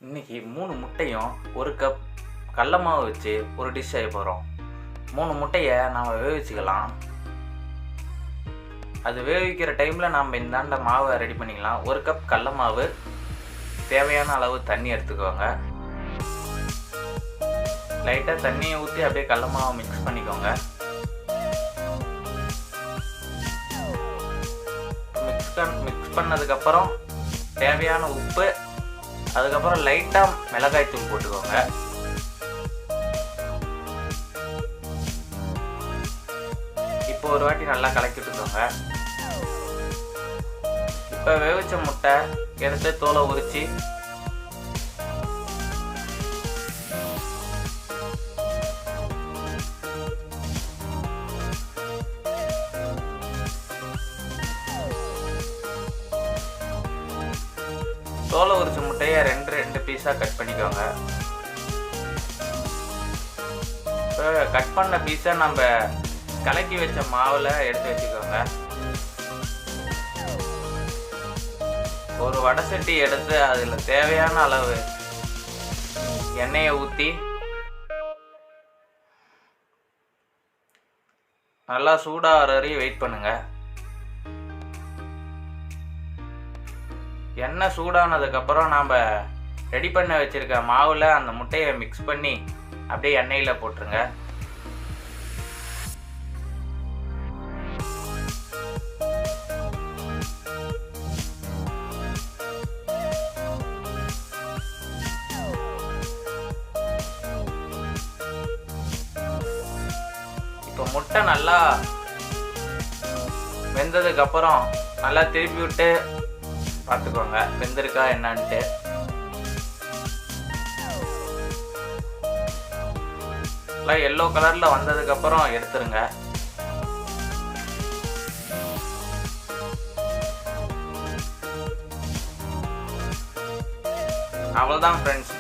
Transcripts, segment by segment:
இன்றைக்கி 3 முட்டையும் 1 கப் கடல மாவு வச்சு ஒரு டிஷ் செய்ய போகிறோம். 3 முட்டையை நாம் வேவிச்சுக்கலாம். அது வேவிக்கிற டைமில் நாம் இந்தாண்ட மாவை ரெடி பண்ணிக்கலாம். 1 கப் கடல மாவு, தேவையான அளவு தண்ணி எடுத்துக்கோங்க. லைட்டாக தண்ணியை ஊற்றி அப்படியே கடல மாவை மிக்ஸ் பண்ணிக்கோங்க. மிக்ஸ் பண்ணதுக்கப்புறம் தேவையான உப்பு, அதுக்கப்புறம் லைட்டாக மிளகாய் தூள் போட்டுக்கோங்க. இப்போ ஒரு வாட்டி நல்லா கலக்கி விட்டுக்கோங்க. இப்போ வேவிச்ச முட்டை எடுத்து தோலை உரிச்சு தோலை உரிச்ச முட்டையை ரெண்டு பீஸாக கட் பண்ணிக்கோங்க. இப்போ கட் பண்ண பீஸை நம்ம கலக்கி வச்ச மாவில் எடுத்து வச்சுக்கோங்க. ஒரு வடை சட்டி எடுத்து அதில் தேவையான அளவு எண்ணெயை ஊற்றி நல்லா சூடாகிற வரையும் வெயிட் பண்ணுங்கள். எண்ணெய் சூடானதுக்கப்புறம் நாம் ரெடி பண்ண வச்சுருக்க மாவில் அந்த முட்டையை மிக்ஸ் பண்ணி அப்படியே எண்ணெயில் போட்டுருங்க. இப்போ முட்டை நல்லா வெந்ததுக்கப்புறம் நல்லா திருப்பி விட்டு பார்த்துக்கோங்க வெந்திருக்கா என்னான்ட்டு. நல்லா எல்லோ கலரில் வந்ததுக்கப்புறம் எடுத்துருங்க. அவ்வளோதான் ஃப்ரெண்ட்ஸ்,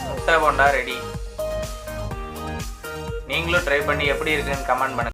முட்டை போண்டா ரெடி. நீங்களும் ட்ரை பண்ணி எப்படி இருக்குன்னு கமெண்ட் பண்ணுங்கள்.